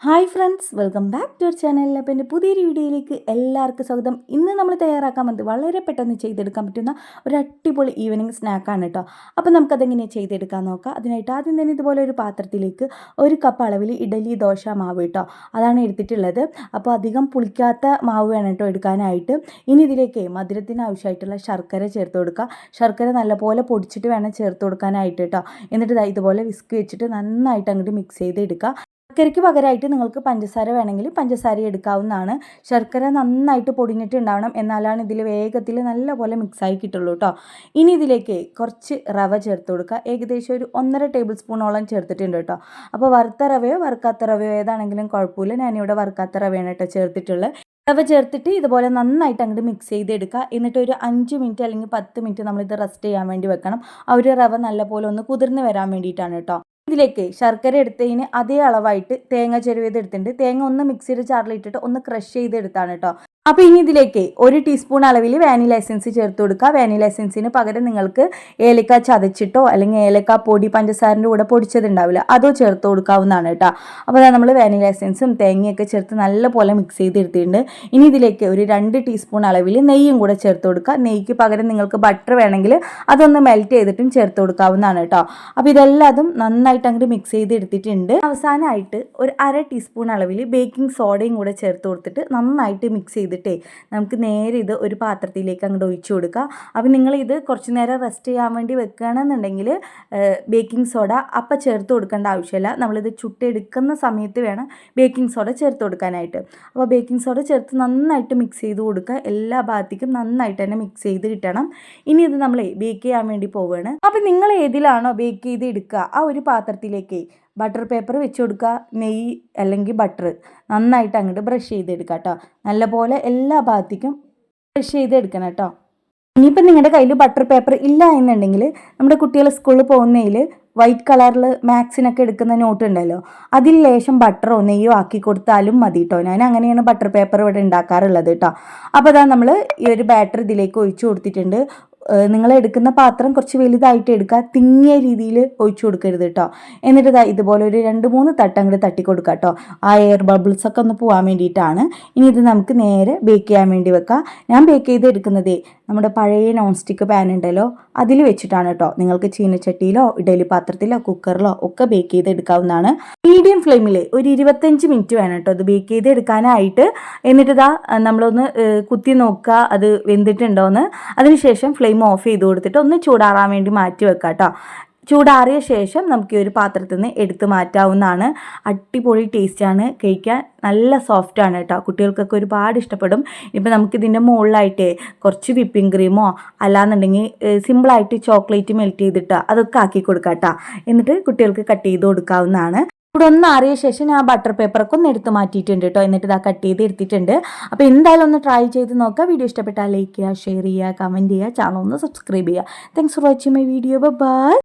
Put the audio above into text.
Hi friends, welcome back to our channel. അപ്പോൾ എൻ്റെ പുതിയൊരു വീഡിയോയിലേക്ക് എല്ലാവർക്കും സ്വാഗതം. ഇന്ന് നമ്മൾ തയ്യാറാക്കാൻ വന്നത് വളരെ പെട്ടെന്ന് ചെയ്തെടുക്കാൻ പറ്റുന്ന ഒരു അടിപൊളി ഈവനിങ് സ്നാക്കാണ് കേട്ടോ. അപ്പോൾ നമുക്കതെങ്ങനെയാണ് ചെയ്തെടുക്കാൻ നോക്കാം. അതിനായിട്ട് ആദ്യം തന്നെ ഇതുപോലെ ഒരു പാത്രത്തിലേക്ക് 1 കപ്പ് അളവിൽ ഇഡലി ദോശ മാവ് കേട്ടോ, അതാണ് എടുത്തിട്ടുള്ളത്. അപ്പോൾ അധികം പുളിക്കാത്ത മാവ് വേണം കേട്ടോ എടുക്കാനായിട്ട്. ഇനി ഇതിലേക്ക് മധുരത്തിന് ആവശ്യമായിട്ടുള്ള ശർക്കര ചേർത്ത് കൊടുക്കുക. ശർക്കര നല്ലപോലെ പൊടിച്ചിട്ട് വേണം ചേർത്ത് കൊടുക്കാനായിട്ട് കേട്ടോ. എന്നിട്ട് ഇതുപോലെ വിസ്ക് വെച്ചിട്ട് നന്നായിട്ട് അങ്ങോട്ട് മിക്സ് ചെയ്തെടുക്കുക. ശർക്കരയ്ക്ക് പകരമായിട്ട് നിങ്ങൾക്ക് പഞ്ചസാര വേണമെങ്കിൽ പഞ്ചസാര എടുക്കാവുന്നതാണ്. ശർക്കര നന്നായിട്ട് പൊടിഞ്ഞിട്ടുണ്ടാവണം, എന്നാലാണ് ഇതിൽ വേഗത്തിൽ നല്ലപോലെ മിക്സായി കിട്ടുള്ളൂ കേട്ടോ. ഇനി ഇതിലേക്ക് കുറച്ച് റവ ചേർത്ത് കൊടുക്കുക. ഏകദേശം ഒരു 1.5 ടേബിൾ സ്പൂണോളം ചേർത്തിട്ടുണ്ട് കേട്ടോ. അപ്പോൾ വറുത്ത റവയോ വറുക്കാത്ത റവയോ ഏതാണെങ്കിലും കുഴപ്പമില്ല. ഞാനിവിടെ വറുക്കാത്ത റവയാണ് കേട്ടോ ചേർത്തിട്ടുള്ളത്. റവ ചേർത്തിട്ട് ഇതുപോലെ നന്നായിട്ട് അങ്ങോട്ട് മിക്സ് ചെയ്തെടുക്കുക. എന്നിട്ട് ഒരു 5 മിനിറ്റ് അല്ലെങ്കിൽ 10 മിനിറ്റ് നമ്മളിത് റെസ്റ്റ് ചെയ്യാൻ വേണ്ടി വെക്കണം. ആ ഒരു റവ നല്ലപോലെ ഒന്ന് കുതിർന്ന് വരാൻ വേണ്ടിയിട്ടാണ് കേട്ടോ. ഇതിലേക്ക് ശർക്കര എടുത്തതിന് അതേ അളവായിട്ട് തേങ്ങ ചെരുവിയത് എടുത്തിട്ടുണ്ട്. തേങ്ങ ഒന്ന് മിക്സിയുടെ ജാറിലിട്ടിട്ട് ഒന്ന് ക്രഷ് ചെയ്തെടുത്താണ് കേട്ടോ. അപ്പോൾ ഇനി ഇതിലേക്ക് 1 ടീസ്പൂൺ അളവിൽ വാനില എസൻസ് ചേർത്ത് കൊടുക്കുക. വാനില എസൻസിന് പകരം നിങ്ങൾക്ക് ഏലക്ക ചതച്ചിട്ടോ അല്ലെങ്കിൽ ഏലക്ക പൊടി പഞ്ചസാരൻ്റെ കൂടെ പൊടിച്ചതുണ്ടാവില്ല, അതോ ചേർത്ത് കൊടുക്കാവുന്നതാണ് കേട്ടോ. അപ്പോൾ നമ്മൾ വാനില എസൻസും തേങ്ങയൊക്കെ ചേർത്ത് നല്ലപോലെ മിക്സ് ചെയ്തെടുത്തിട്ടുണ്ട്. ഇനി ഇതിലേക്ക് ഒരു 2 ടീസ്പൂൺ അളവിൽ നെയ്യും കൂടെ ചേർത്ത് കൊടുക്കുക. നെയ്ക്ക് പകരം നിങ്ങൾക്ക് ബട്ടർ വേണമെങ്കിൽ അതൊന്ന് മെൽറ്റ് ചെയ്തിട്ടും ചേർത്ത് കൊടുക്കാവുന്നതാണ് കേട്ടോ. അപ്പോൾ ഇതെല്ലാതും നന്നായിട്ട് അങ്ങോട്ട് മിക്സ് ചെയ്തെടുത്തിട്ടുണ്ട്. അവസാനമായിട്ട് ഒരു 1/2 ടീസ്പൂൺ അളവിൽ ബേക്കിംഗ് സോഡയും കൂടെ ചേർത്ത് കൊടുത്തിട്ട് നന്നായിട്ട് മിക്സ് ചെയ്തിട്ടേ നമുക്ക് നേരെ ഇത് ഒരു പാത്രത്തിലേക്ക് അങ്ങോട്ട് ഒഴിച്ചു കൊടുക്കുക. അപ്പോൾ നിങ്ങളിത് കുറച്ച് നേരം റെസ്റ്റ് ചെയ്യാൻ വേണ്ടി വെക്കുകയാണെന്നുണ്ടെങ്കിൽ ബേക്കിംഗ് സോഡ അപ്പം ചേർത്ത് കൊടുക്കേണ്ട ആവശ്യമില്ല. നമ്മളിത് ചുട്ടെടുക്കുന്ന സമയത്ത് വേണം ബേക്കിംഗ് സോഡ ചേർത്ത് കൊടുക്കാനായിട്ട്. അപ്പോൾ ബേക്കിംഗ് സോഡ ചേർത്ത് നന്നായിട്ട് മിക്സ് ചെയ്ത് കൊടുക്കുക. എല്ലാ ഭാഗത്തേക്കും നന്നായിട്ട് തന്നെ മിക്സ് ചെയ്ത് കിട്ടണം. ഇനി ഇത് നമ്മൾ ബേക്ക് ചെയ്യാൻ വേണ്ടി പോവുകയാണ്. അപ്പോൾ നിങ്ങൾ ഏതിലാണോ ബേക്ക് ചെയ്ത് എടുക്കുക ആ ഒരു പാത്രത്തിലേക്ക് ബട്ടർ പേപ്പർ വെച്ച് കൊടുക്കുക. നെയ്യ് അല്ലെങ്കിൽ ബട്ടർ നന്നായിട്ട് അങ്ങോട്ട് ബ്രഷ് ചെയ്തെടുക്കുക കേട്ടോ. നല്ലപോലെ എല്ലാ ഭാഗത്തേക്കും ബ്രഷ് ചെയ്തെടുക്കണം കേട്ടോ. ഇനിയിപ്പോൾ നിങ്ങളുടെ കയ്യിൽ ബട്ടർ പേപ്പർ ഇല്ല എന്നുണ്ടെങ്കിൽ നമ്മുടെ കുട്ടികൾ സ്കൂളിൽ പോകുന്നതിൽ വൈറ്റ് കളറിൽ മാത്സിനൊക്കെ എടുക്കുന്ന നോട്ട് ഉണ്ടല്ലോ, അതിൽ ലേശം ബട്ടറോ നെയ്യോ ആക്കി കൊടുത്താലും മതി കേട്ടോ. ഞാൻ അങ്ങനെയാണ് ബട്ടർ പേപ്പർ ഇവിടെ ഉണ്ടാക്കാറുള്ളത് കേട്ടോ. അപ്പോൾ അതാ നമ്മൾ ഈ ഒരു ബാറ്റർ ഇതിലേക്ക് ഒഴിച്ചു കൊടുത്തിട്ടുണ്ട്. നിങ്ങൾ എടുക്കുന്ന പാത്രം കുറച്ച് വലുതായിട്ട് എടുക്കുക, തിങ്ങിയ രീതിയിൽ ഒഴിച്ചു കൊടുക്കരുത് കേട്ടോ. എന്നിട്ട് ഇതുപോലെ ഒരു 2-3 തട്ട് അങ്ങോട്ട് തട്ടി കൊടുക്കുക കേട്ടോ. ആ എയർ ബബിൾസ് ഒക്കെ ഒന്ന് പോകാൻ വേണ്ടിയിട്ടാണ്. ഇനി ഇത് നമുക്ക് നേരെ ബേക്ക് ചെയ്യാൻ വേണ്ടി വെക്കാം. ഞാൻ ബേക്ക് ചെയ്ത് എടുക്കുന്നത് നമ്മുടെ പഴയ നോൺ സ്റ്റിക്ക് പാൻ ഉണ്ടല്ലോ അതിൽ വെച്ചിട്ടാണ് കേട്ടോ. നിങ്ങൾക്ക് ചീനച്ചട്ടിയിലോ ഇഡലി പാത്രത്തിലോ കുക്കറിലോ ഒക്കെ ബേക്ക് ചെയ്ത് എടുക്കാവുന്നതാണ്. മീഡിയം ഫ്ലെയിമിൽ ഒരു 25 മിനിറ്റ് വേണം കേട്ടോ ഇത് ബേക്ക് ചെയ്ത് എടുക്കാനായിട്ട്. എന്നിട്ട് നമ്മളൊന്ന് കുത്തി നോക്കുക അത് വെന്തിട്ടുണ്ടോയെന്ന്. അതിനുശേഷം ഫ്ലെയിം ഓഫ് ചെയ്ത് കൊടുത്തിട്ട് ഒന്ന് ചൂടാറാൻ വേണ്ടി മാറ്റി വെക്കാം കേട്ടോ. ചൂടാറിയ ശേഷം നമുക്ക് ഈ ഒരു പാത്രത്തിൽ നിന്ന് എടുത്ത് മാറ്റാവുന്നതാണ്. അടിപൊളി ടേസ്റ്റാണ്, കഴിക്കാൻ നല്ല സോഫ്റ്റാണ് കേട്ടോ. കുട്ടികൾക്കൊക്കെ ഒരുപാട് ഇഷ്ടപ്പെടും. ഇപ്പോൾ നമുക്കിതിൻ്റെ മുകളിലായിട്ട് കുറച്ച് വിപ്പിംഗ് ക്രീമോ അല്ലാന്നുണ്ടെങ്കിൽ സിമ്പിളായിട്ട് ചോക്ലേറ്റ് മെൽറ്റ് ചെയ്തിട്ട് അതൊക്കെ ആക്കി കൊടുക്കാം കേട്ടോ. എന്നിട്ട് കുട്ടികൾക്ക് കട്ട് ചെയ്ത് കൊടുക്കാവുന്നതാണ്. ഇവിടെ ഒന്ന് ആറിയ ശേഷം ഞാൻ ബട്ടർ പേപ്പറൊക്കെ ഒന്ന് എടുത്ത് മാറ്റിയിട്ടുണ്ട് കേട്ടോ. എന്നിട്ട് കട്ട് ചെയ്ത് എടുത്തിട്ടുണ്ട്. അപ്പോൾ എന്തായാലും ഒന്ന് ട്രൈ ചെയ്ത് നോക്കുക. വീഡിയോ ഇഷ്ടപ്പെട്ടാൽ ലൈക്ക് ചെയ്യുക, ഷെയർ ചെയ്യുക, കമൻറ്റ് ചെയ്യുക, ചാനൽ ഒന്ന് സബ്സ്ക്രൈബ് ചെയ്യുക. Thanks for watching my video. By.